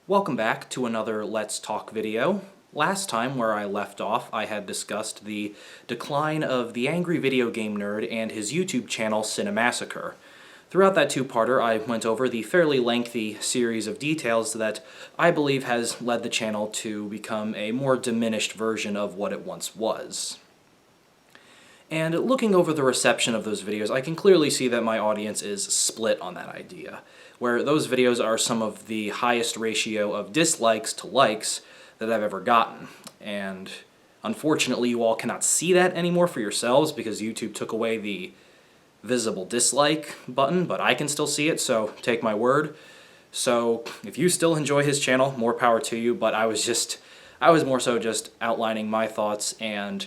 Welcome back to another Let's Talk video. Last time, where I left off, I had discussed the decline of the angry video game nerd and his YouTube channel, Cinemassacre. Throughout that two-parter, I went over the fairly lengthy series of details that I believe has led the channel to become a more diminished version of what it once was. And looking over the reception of those videos, I can clearly see that my audience is split on that idea, where those videos are some of the highest ratio of dislikes to likes that I've ever gotten. And unfortunately, you all cannot see that anymore for yourselves because YouTube took away the visible dislike button, but I can still see it, so take my word. So if you still enjoy his channel, more power to you, but I was more so just outlining my thoughts and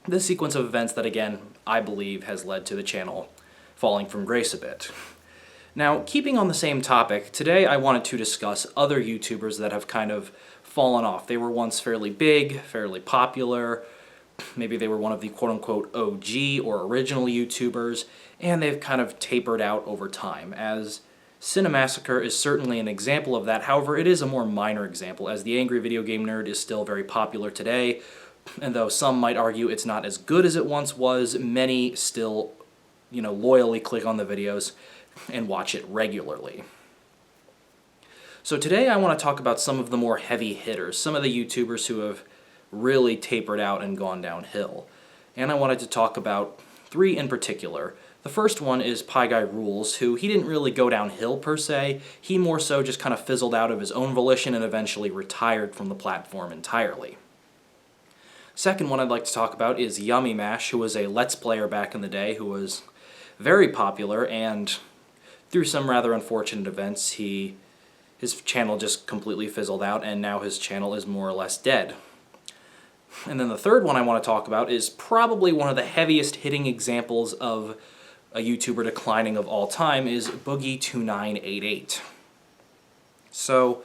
the sequence of events that, again, I believe has led to the channel falling from grace a bit. Now, keeping on the same topic, today I wanted to discuss other YouTubers that have kind of fallen off. They were once fairly big, fairly popular, maybe they were one of the quote-unquote OG or original YouTubers, and they've kind of tapered out over time, as Cinemassacre is certainly an example of that. However, it is a more minor example, as the angry video game nerd is still very popular today, and though some might argue it's not as good as it once was, many still, loyally click on the videos and watch it regularly. So today I want to talk about some of the more heavy hitters, some of the YouTubers who have really tapered out and gone downhill. And I wanted to talk about three in particular. The first one is PIEGUYRULZ, who he didn't really go downhill per se, he more so just kind of fizzled out of his own volition and eventually retired from the platform entirely. Second one I'd like to talk about is yamimash, who was a Let's Player back in the day, who was very popular, and through some rather unfortunate events, his channel just completely fizzled out, and now his channel is more or less dead. And then the third one I want to talk about is probably one of the heaviest hitting examples of a YouTuber declining of all time, is Boogie2988. So,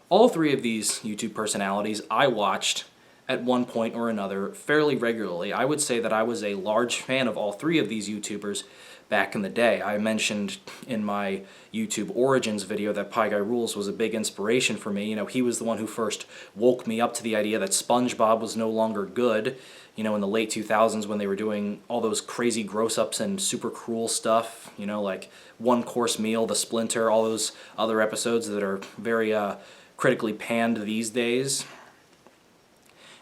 all three of these YouTube personalities I watched at one point or another fairly regularly. I would say that I was a large fan of all three of these YouTubers back in the day. I mentioned in my YouTube Origins video that PIEGUYRULZ was a big inspiration for me. He was the one who first woke me up to the idea that SpongeBob was no longer good, in the late 2000s when they were doing all those crazy gross-ups and super cruel stuff, like One Course Meal, The Splinter, all those other episodes that are very critically panned these days.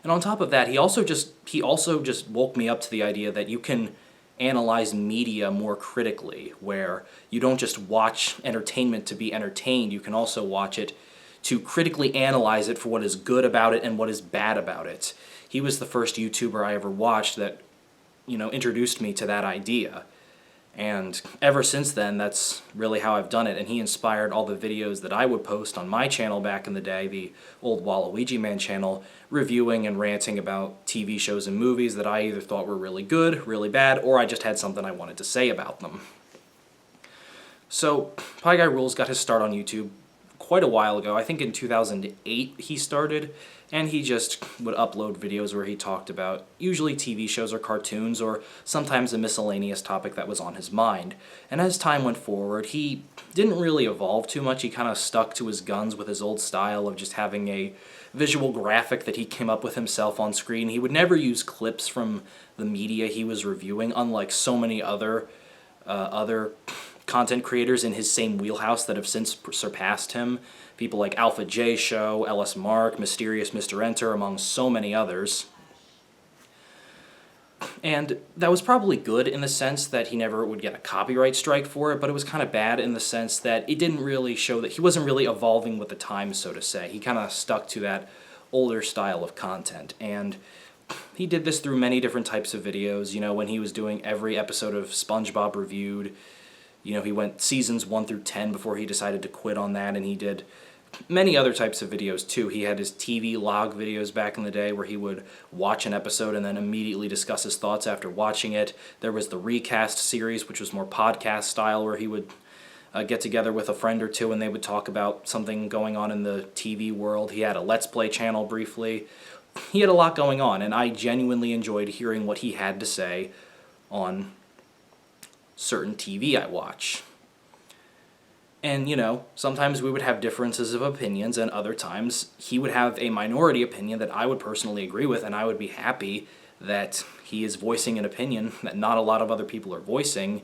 And on top of that, he also just woke me up to the idea that you can analyze media more critically, where you don't just watch entertainment to be entertained, you can also watch it to critically analyze it for what is good about it and what is bad about it. He was the first YouTuber I ever watched that, introduced me to that idea. And ever since then, that's really how I've done it, and he inspired all the videos that I would post on my channel back in the day, the old Waluigi Man channel, reviewing and ranting about TV shows and movies that I either thought were really good, really bad, or I just had something I wanted to say about them. So, PIEGUYRULZ got his start on YouTube quite a while ago. I think in 2008 he started, and he just would upload videos where he talked about usually TV shows or cartoons, or sometimes a miscellaneous topic that was on his mind. And as time went forward, he didn't really evolve too much. He kind of stuck to his guns with his old style of just having a visual graphic that he came up with himself on screen. He would never use clips from the media he was reviewing, unlike so many other content creators in his same wheelhouse that have since surpassed him. People like Alpha J Show, LS Mark, Mysterious Mr. Enter, among so many others. And that was probably good in the sense that he never would get a copyright strike for it, but it was kind of bad in the sense that it didn't really show that he wasn't really evolving with the times, so to say. He kind of stuck to that older style of content, and he did this through many different types of videos. When he was doing every episode of SpongeBob Reviewed, he went seasons 1 through 10 before he decided to quit on that, and he did many other types of videos too. He had his TV log videos back in the day where he would watch an episode and then immediately discuss his thoughts after watching it. There was the Recast series, which was more podcast style, where he would get together with a friend or two and they would talk about something going on in the TV world. He had a Let's Play channel briefly. He had a lot going on, and I genuinely enjoyed hearing what he had to say on certain TV I watch. And, sometimes we would have differences of opinions, and other times he would have a minority opinion that I would personally agree with, and I would be happy that he is voicing an opinion that not a lot of other people are voicing,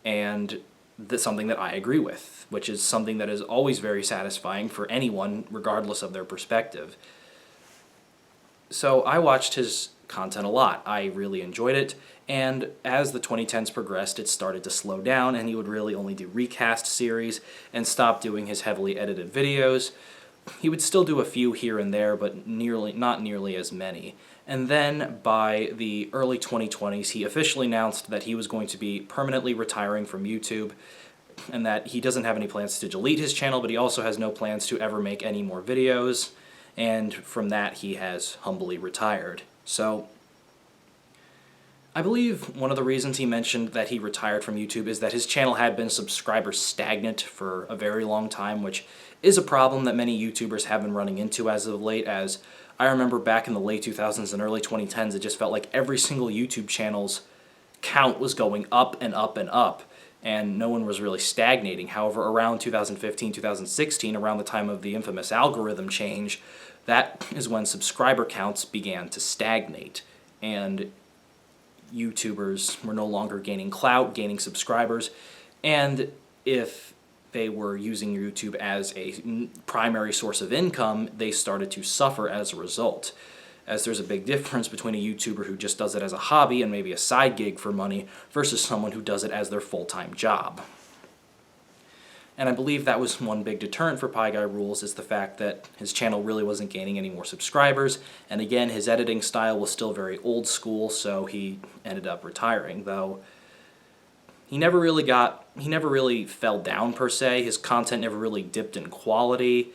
and that's something that I agree with, which is something that is always very satisfying for anyone, regardless of their perspective. So I watched his content a lot. I really enjoyed it, and as the 2010s progressed, it started to slow down, and he would really only do recast series and stop doing his heavily edited videos. He would still do a few here and there, but not nearly as many. And then by the early 2020s, he officially announced that he was going to be permanently retiring from YouTube, and that he doesn't have any plans to delete his channel, but he also has no plans to ever make any more videos, and from that he has humbly retired. So I believe one of the reasons he mentioned that he retired from YouTube is that his channel had been subscriber stagnant for a very long time, which is a problem that many YouTubers have been running into as of late, as I remember back in the late 2000s and early 2010s, it just felt like every single YouTube channel's count was going up and up and up, and no one was really stagnating. However, around 2015, 2016, around the time of the infamous algorithm change, that is when subscriber counts began to stagnate, and YouTubers were no longer gaining clout, gaining subscribers, and if they were using YouTube as a primary source of income, they started to suffer as a result. As there's a big difference between a YouTuber who just does it as a hobby and maybe a side gig for money versus someone who does it as their full-time job. And I believe that was one big deterrent for PIEGUYRULZ, is the fact that his channel really wasn't gaining any more subscribers, and again, his editing style was still very old school, so he ended up retiring, though he never really fell down per se. His content never really dipped in quality,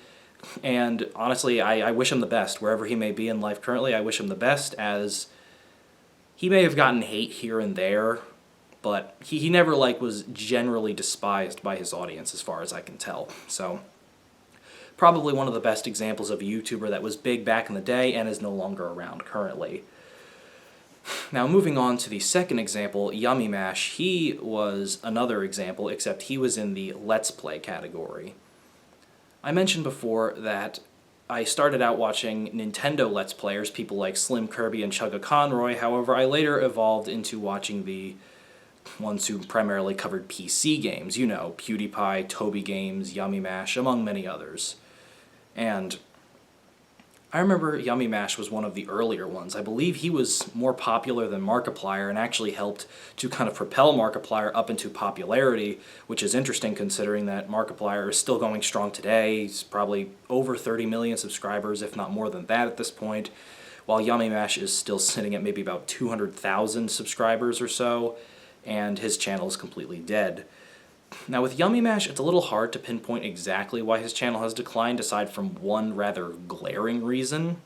and honestly, I wish him the best. Wherever he may be in life currently, I wish him the best, as he may have gotten hate here and there, but he never was generally despised by his audience as far as I can tell. So probably one of the best examples of a YouTuber that was big back in the day and is no longer around currently. Now moving on to the second example, yamimash. He was another example, except he was in the Let's Play category. I mentioned before that I started out watching Nintendo Let's Players, people like Slim Kirby and Chugga Conroy. However, I later evolved into watching the ones who primarily covered PC games, PewDiePie, Toby Games, yamimash, among many others. And I remember yamimash was one of the earlier ones. I believe he was more popular than Markiplier and actually helped to kind of propel Markiplier up into popularity, which is interesting considering that Markiplier is still going strong today. He's probably over 30 million subscribers, if not more than that at this point, while yamimash is still sitting at maybe about 200,000 subscribers or so, and his channel is completely dead. Now with yamimash, it's a little hard to pinpoint exactly why his channel has declined, aside from one rather glaring reason.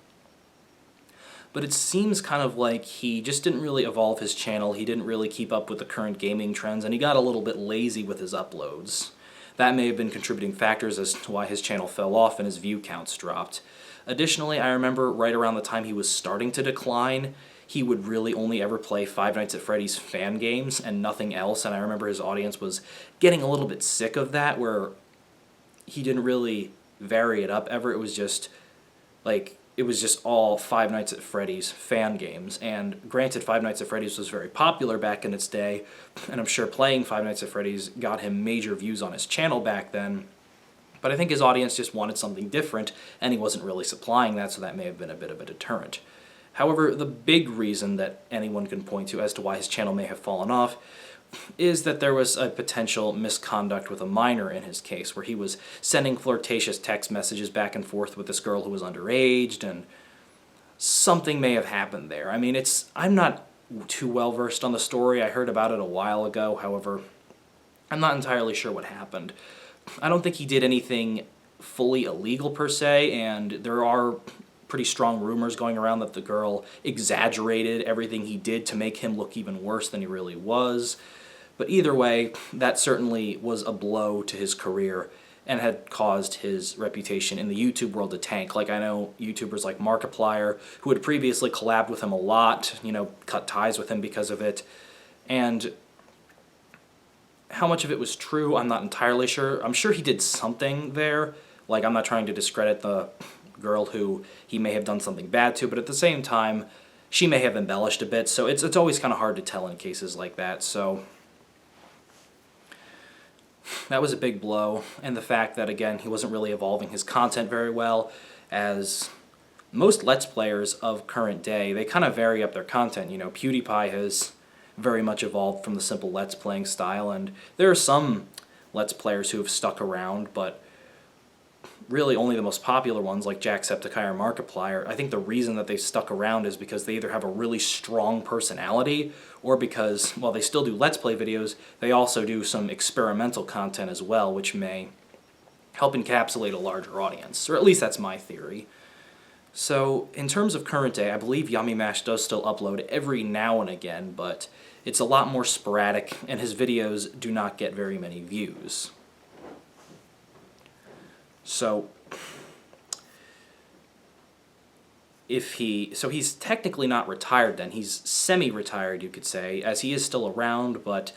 But it seems kind of like he just didn't really evolve his channel, he didn't really keep up with the current gaming trends, and he got a little bit lazy with his uploads. That may have been contributing factors as to why his channel fell off and his view counts dropped. Additionally, I remember right around the time he was starting to decline, he would really only ever play Five Nights at Freddy's fan games and nothing else, and I remember his audience was getting a little bit sick of that, where he didn't really vary it up ever. It was just all Five Nights at Freddy's fan games, and granted, Five Nights at Freddy's was very popular back in its day, and I'm sure playing Five Nights at Freddy's got him major views on his channel back then, but I think his audience just wanted something different, and he wasn't really supplying that, so that may have been a bit of a deterrent. However, the big reason that anyone can point to as to why his channel may have fallen off is that there was a potential misconduct with a minor in his case, where he was sending flirtatious text messages back and forth with this girl who was underage, and something may have happened there. I mean, I'm not too well versed on the story. I heard about it a while ago, however, I'm not entirely sure what happened. I don't think he did anything fully illegal per se, and there are pretty strong rumors going around that the girl exaggerated everything he did to make him look even worse than he really was. But either way, that certainly was a blow to his career and had caused his reputation in the YouTube world to tank. I know YouTubers like Markiplier, who had previously collabed with him a lot, cut ties with him because of it, and how much of it was true, I'm not entirely sure. I'm sure he did something there. Like, I'm not trying to discredit the girl who he may have done something bad to, but at the same time, she may have embellished a bit, so it's always kind of hard to tell in cases like that, so that was a big blow. And the fact that, again, he wasn't really evolving his content very well, as most Let's Players of current day, they kind of vary up their content. You know, PewDiePie has very much evolved from the simple Let's Playing style, and there are some Let's Players who have stuck around, but really only the most popular ones like Jacksepticeye or Markiplier. I think the reason that they've stuck around is because they either have a really strong personality, or because, while they still do Let's Play videos, they also do some experimental content as well, which may help encapsulate a larger audience, or at least that's my theory. So, in terms of current day, I believe Yamimash does still upload every now and again, but it's a lot more sporadic, and his videos do not get very many views. So, he's technically not retired then. He's semi-retired, you could say, as he is still around, but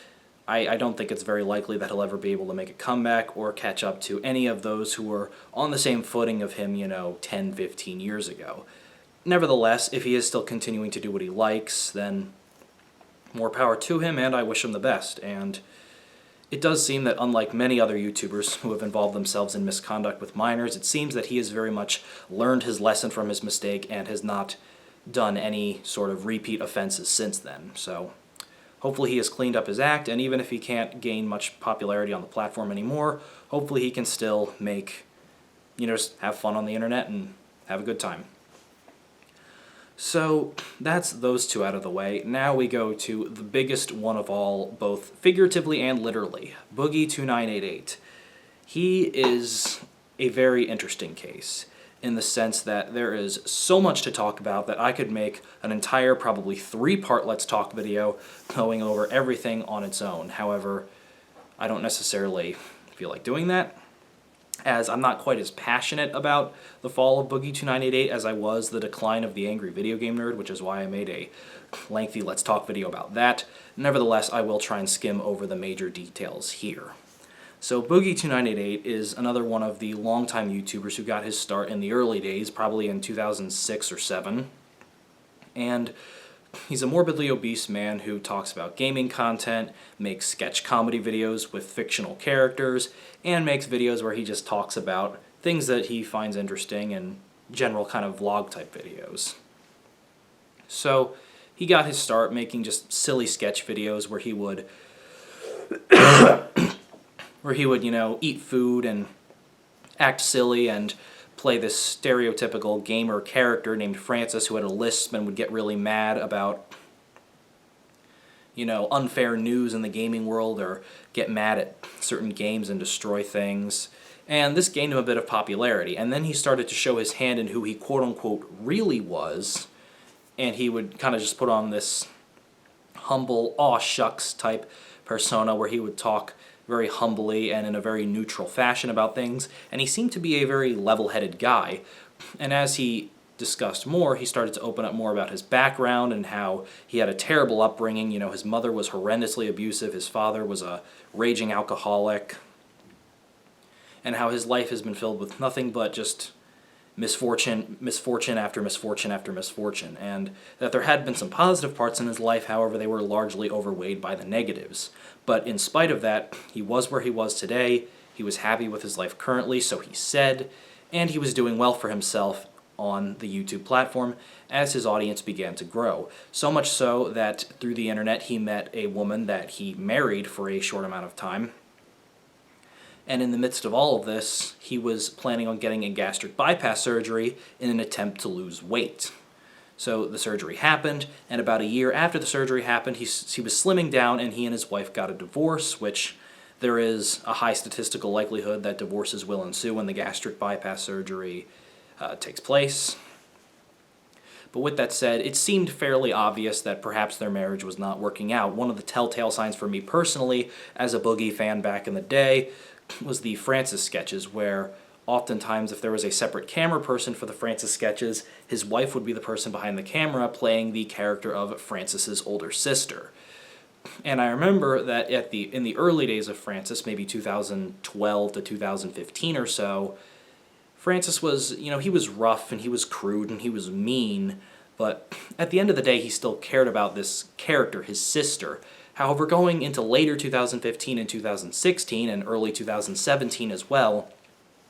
I don't think it's very likely that he'll ever be able to make a comeback or catch up to any of those who were on the same footing of him, 10, 15 years ago. Nevertheless, if he is still continuing to do what he likes, then more power to him, and I wish him the best. And it does seem that, unlike many other YouTubers who have involved themselves in misconduct with minors, it seems that he has very much learned his lesson from his mistake and has not done any sort of repeat offenses since then. So hopefully he has cleaned up his act, and even if he can't gain much popularity on the platform anymore, hopefully he can still make, just have fun on the internet and have a good time. So that's those two out of the way. Now we go to the biggest one of all, both figuratively and literally, Boogie2988. He is a very interesting case, in the sense that there is so much to talk about that I could make an entire, probably 3-part Let's Talk video going over everything on its own. However, I don't necessarily feel like doing that, as I'm not quite as passionate about the fall of Boogie2988 as I was the decline of the angry video game nerd, which is why I made a lengthy Let's Talk video about that. Nevertheless, I will try and skim over the major details here. So Boogie2988 is another one of the longtime YouTubers who got his start in the early days, probably in 2006 or 7. And he's a morbidly obese man who talks about gaming content, makes sketch comedy videos with fictional characters, and makes videos where he just talks about things that he finds interesting and general kind of vlog type videos. So he got his start making just silly sketch videos where he would eat food and act silly and play this stereotypical gamer character named Francis who had a lisp and would get really mad about, unfair news in the gaming world, or get mad at certain games and destroy things. And this gained him a bit of popularity. And then he started to show his hand in who he quote-unquote really was, and he would kind of just put on this humble, aw shucks type persona where he would talk very humbly and in a very neutral fashion about things, and he seemed to be a very level-headed guy. And as he discussed more, he started to open up more about his background and how he had a terrible upbringing. His mother was horrendously abusive, his father was a raging alcoholic, and how his life has been filled with nothing but just misfortune after misfortune after misfortune, and that there had been some positive parts in his life, however they were largely overweighed by the negatives. But in spite of that, he was where he was today, he was happy with his life currently, so he said, and he was doing well for himself on the YouTube platform as his audience began to grow. So much so that through the internet he met a woman that he married for a short amount of time. And in the midst of all of this, he was planning on getting a gastric bypass surgery in an attempt to lose weight. So the surgery happened, and about a year after the surgery happened, he was slimming down, and he and his wife got a divorce, which there is a high statistical likelihood that divorces will ensue when the gastric bypass surgery takes place. But with that said, it seemed fairly obvious that perhaps their marriage was not working out. One of the telltale signs for me personally, as a Boogie fan back in the day, was the Francis sketches, where oftentimes if there was a separate camera person for the Francis sketches, his wife would be the person behind the camera playing the character of Francis's older sister. And I remember that in the early days of Francis, maybe 2012 to 2015 or so, Francis was, he was rough and he was crude and he was mean, but at the end of the day, he still cared about this character, his sister. However, going into later 2015 and 2016 and early 2017 as well,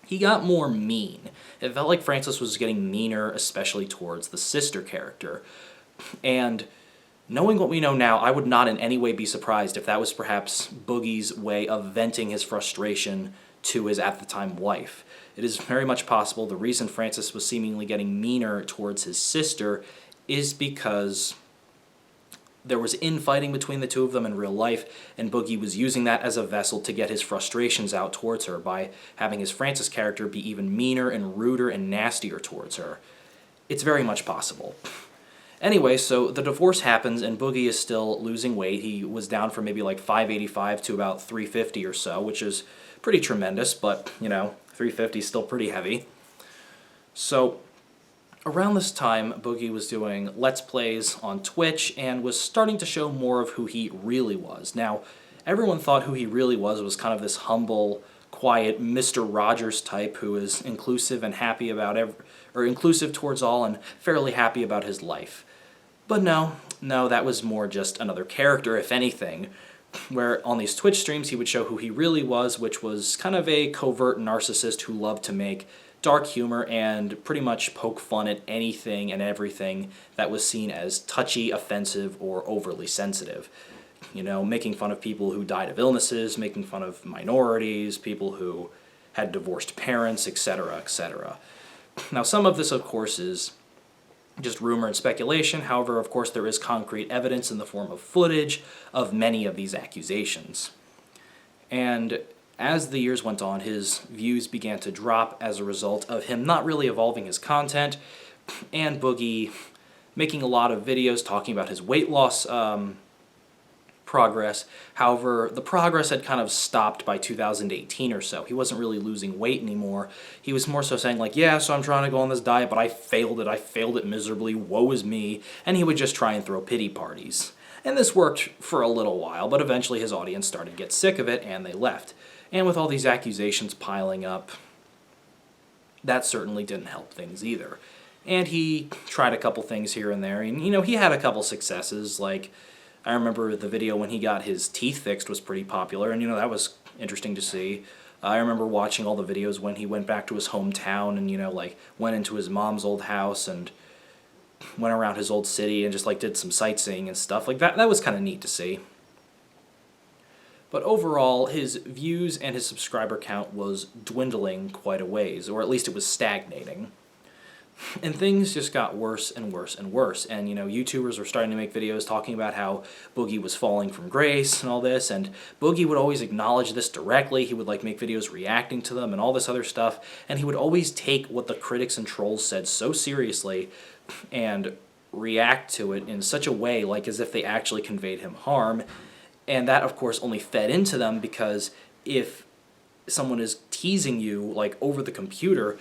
he got more mean. It felt like Francis was getting meaner, especially towards the sister character. And knowing what we know now, I would not in any way be surprised if that was perhaps Boogie's way of venting his frustration to his at-the-time wife. It is very much possible the reason Francis was seemingly getting meaner towards his sister is because there was infighting between the two of them in real life, and Boogie was using that as a vessel to get his frustrations out towards her by having his Francis character be even meaner and ruder and nastier towards her. It's very much possible. Anyway, so the divorce happens and Boogie is still losing weight. He was down from maybe like 585 to about 350 or so, which is pretty tremendous, but, 350 is still pretty heavy. So around this time, Boogie was doing Let's Plays on Twitch and was starting to show more of who he really was. Now, everyone thought who he really was kind of this humble, quiet Mr. Rogers type who is inclusive and happy about inclusive towards all and fairly happy about his life. But no, that was more just another character, if anything, where on these Twitch streams he would show who he really was, which was kind of a covert narcissist who loved to make dark humor and pretty much poke fun at anything and everything that was seen as touchy, offensive, or overly sensitive. Making fun of people who died of illnesses, making fun of minorities, people who had divorced parents, etc., etc. Now, some of this, of course, is just rumor and speculation. However, of course, there is concrete evidence in the form of footage of many of these accusations. And as the years went on, his views began to drop as a result of him not really evolving his content, and Boogie making a lot of videos talking about his weight loss progress. However, the progress had kind of stopped by 2018 or so. He wasn't really losing weight anymore. He was more so saying like, yeah, so I'm trying to go on this diet, but I failed it miserably, woe is me, and he would just try and throw pity parties. And this worked for a little while, but eventually his audience started to get sick of it and they left. And with all these accusations piling up, that certainly didn't help things either. And he tried a couple things here and there, and he had a couple successes, like I remember the video when he got his teeth fixed was pretty popular, and that was interesting to see. I remember watching all the videos when he went back to his hometown and, went into his mom's old house and went around his old city and just, did some sightseeing and stuff. That was kind of neat to see. But overall, his views and his subscriber count was dwindling quite a ways, or at least it was stagnating. And things just got worse and worse and worse. And, YouTubers were starting to make videos talking about how Boogie was falling from grace and all this. And Boogie would always acknowledge this directly. He would, make videos reacting to them and all this other stuff. And he would always take what the critics and trolls said so seriously and react to it in such a way, as if they actually conveyed him harm. And that, of course, only fed into them because if someone is teasing you, over the computer,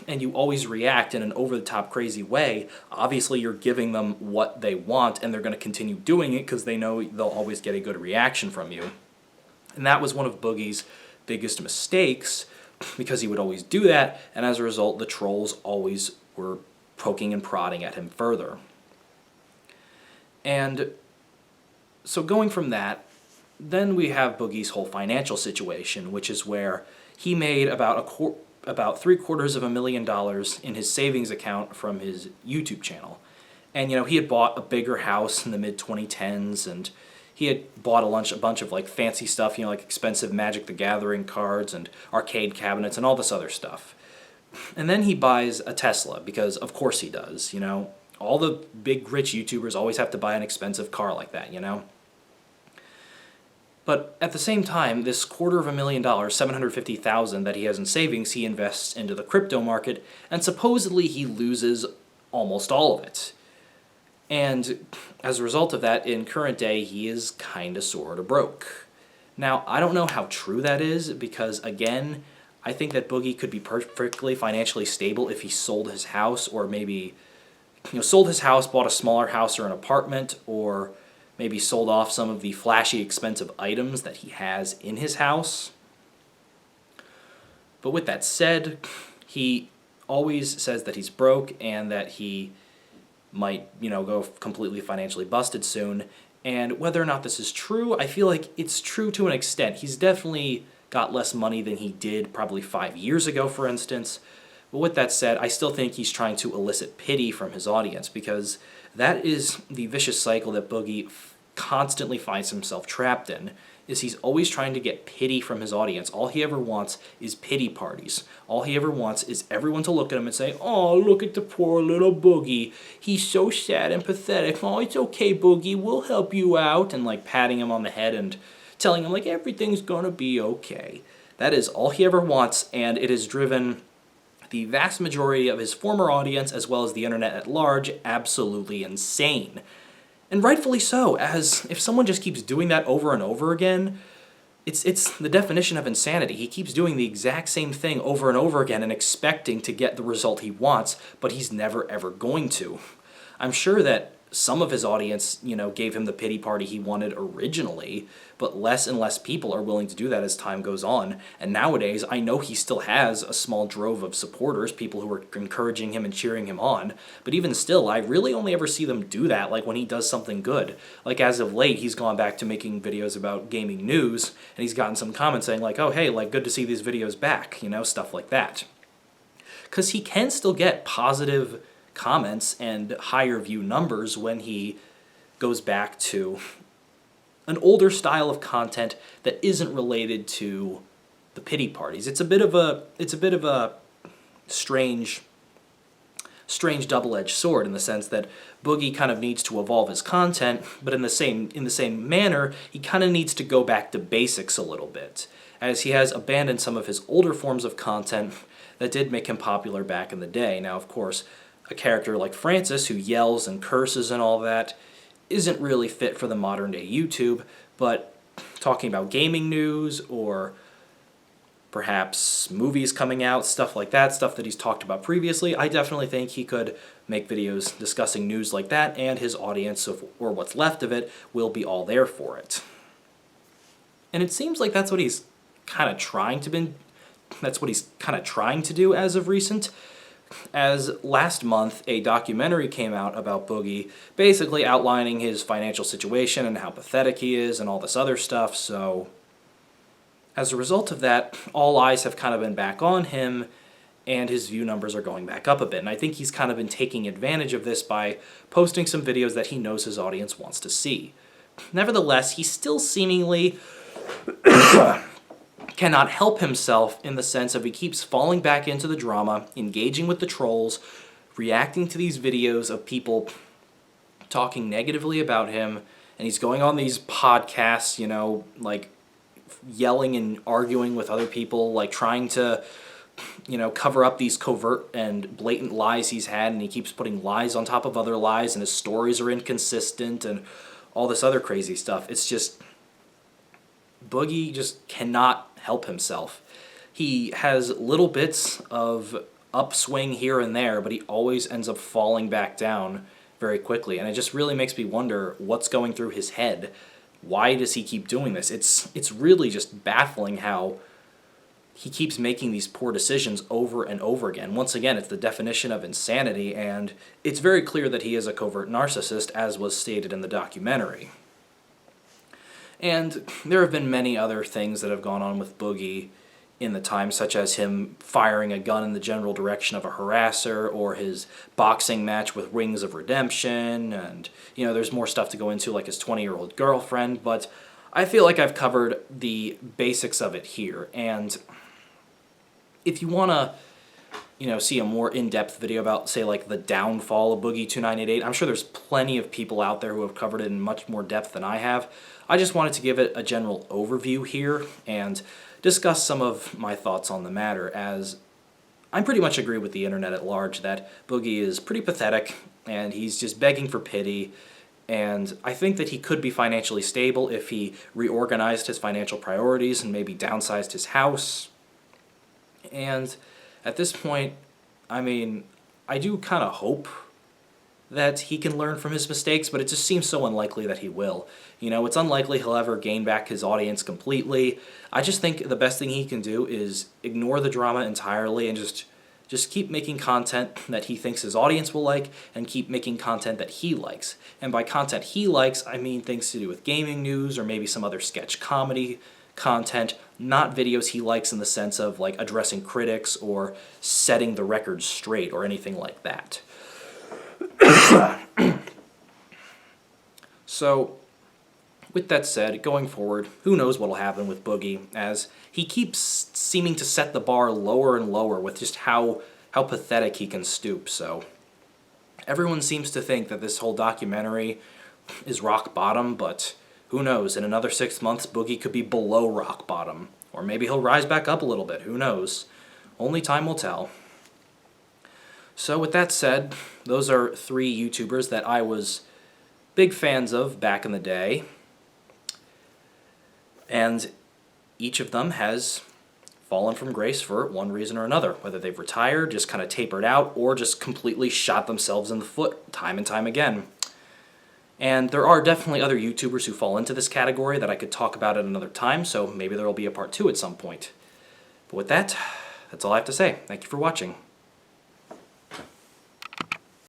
and you always react in an over-the-top crazy way, obviously you're giving them what they want, and they're going to continue doing it because they know they'll always get a good reaction from you. And that was one of Boogie's biggest mistakes, because he would always do that, and as a result, the trolls always were poking and prodding at him further. And so going from that, then we have Boogie's whole financial situation, which is where he made about $750,000 in his savings account from his YouTube channel. And, he had bought a bigger house in the mid-2010s, and he had bought a bunch of, fancy stuff, expensive Magic the Gathering cards and arcade cabinets and all this other stuff. And then he buys a Tesla, because of course he does, All the big, rich YouTubers always have to buy an expensive car like that, But at the same time, this $250,000, $750,000 that he has in savings, he invests into the crypto market, and supposedly he loses almost all of it. And as a result of that, in current day, he is kinda sorta broke. Now, I don't know how true that is, because again, I think that Boogie could be perfectly financially stable if he sold his house, or maybe sold his house, bought a smaller house or an apartment, or maybe sold off some of the flashy, expensive items that he has in his house. But with that said, he always says that he's broke and that he might, go completely financially busted soon. And whether or not this is true, I feel like it's true to an extent. He's definitely got less money than he did probably 5 years ago, for instance. But with that said, I still think he's trying to elicit pity from his audience, because that is the vicious cycle that Boogie constantly finds himself trapped in. Is he's always trying to get pity from his audience. All he ever wants is pity parties. All he ever wants is everyone to look at him and say, "Oh, look at the poor little Boogie. He's so sad and pathetic. Oh, it's okay, Boogie. We'll help you out." And like patting him on the head and telling him like everything's gonna be okay. That is all he ever wants, and it has driven the vast majority of his former audience, as well as the internet at large, absolutely insane. And rightfully so, as if someone just keeps doing that over and over again, it's the definition of insanity. He keeps doing the exact same thing over and over again and expecting to get the result he wants, but he's never ever going to. I'm sure that some of his audience, gave him the pity party he wanted originally, but less and less people are willing to do that as time goes on. And nowadays, I know he still has a small drove of supporters, people who are encouraging him and cheering him on, but even still, I really only ever see them do that like when he does something good. Like as of late, he's gone back to making videos about gaming news, and he's gotten some comments saying like, "Oh hey, like good to see these videos back," stuff like that. Because he can still get positive comments and higher view numbers when he goes back to an older style of content that isn't related to the pity parties. It's a bit of a strange double-edged sword in the sense that Boogie kind of needs to evolve his content, but in the same manner, he kind of needs to go back to basics a little bit, as he has abandoned some of his older forms of content that did make him popular back in the day. Now, of course, a character like Francis, who yells and curses and all that, isn't really fit for the modern day YouTube, but talking about gaming news or perhaps movies coming out, stuff like that, stuff that he's talked about previously, I definitely think he could make videos discussing news like that, and his audience, or what's left of it, will be all there for it. And it seems like that's what he's kind of trying to do as of recent. As last month, a documentary came out about Boogie, basically outlining his financial situation and how pathetic he is and all this other stuff, so as a result of that, all eyes have kind of been back on him, and his view numbers are going back up a bit, and I think he's kind of been taking advantage of this by posting some videos that he knows his audience wants to see. Nevertheless, he still seemingly cannot help himself in the sense of he keeps falling back into the drama, engaging with the trolls, reacting to these videos of people talking negatively about him, and he's going on these podcasts, like yelling and arguing with other people, like trying to, cover up these covert and blatant lies he's had, and he keeps putting lies on top of other lies, and his stories are inconsistent, and all this other crazy stuff. It's just, Boogie just cannot help himself. He has little bits of upswing here and there, but he always ends up falling back down very quickly, and it just really makes me wonder what's going through his head. Why does he keep doing this? It's really just baffling how he keeps making these poor decisions over and over again. Once again, it's the definition of insanity, and it's very clear that he is a covert narcissist, as was stated in the documentary. And there have been many other things that have gone on with Boogie in the time, such as him firing a gun in the general direction of a harasser, or his boxing match with Wings of Redemption, and, there's more stuff to go into, like his 20-year-old girlfriend, but I feel like I've covered the basics of it here, and if you want to, see a more in-depth video about, say, like the downfall of Boogie2988, I'm sure there's plenty of people out there who have covered it in much more depth than I have. I just wanted to give it a general overview here and discuss some of my thoughts on the matter, as I pretty much agree with the internet at large that Boogie is pretty pathetic and he's just begging for pity, and I think that he could be financially stable if he reorganized his financial priorities and maybe downsized his house. And at this point, I do kind of hope that he can learn from his mistakes, but it just seems so unlikely that he will. You know, it's unlikely he'll ever gain back his audience completely. I just think the best thing he can do is ignore the drama entirely and just keep making content that he thinks his audience will like, and keep making content that he likes. And by content he likes, I mean things to do with gaming news or maybe some other sketch comedy content, not videos he likes in the sense of like addressing critics or setting the record straight or anything like that. So, with that said, going forward, who knows what'll happen with Boogie, as he keeps seeming to set the bar lower and lower with just how pathetic he can stoop. So, everyone seems to think that this whole documentary is rock bottom, but who knows, in another 6 months, Boogie could be below rock bottom. Or maybe he'll rise back up a little bit, who knows. Only time will tell. So with that said, those are 3 YouTubers that I was big fans of back in the day. And each of them has fallen from grace for one reason or another. Whether they've retired, just kind of tapered out, or just completely shot themselves in the foot time and time again. And there are definitely other YouTubers who fall into this category that I could talk about at another time, so maybe there will be a part 2 at some point. But with that, that's all I have to say. Thank you for watching.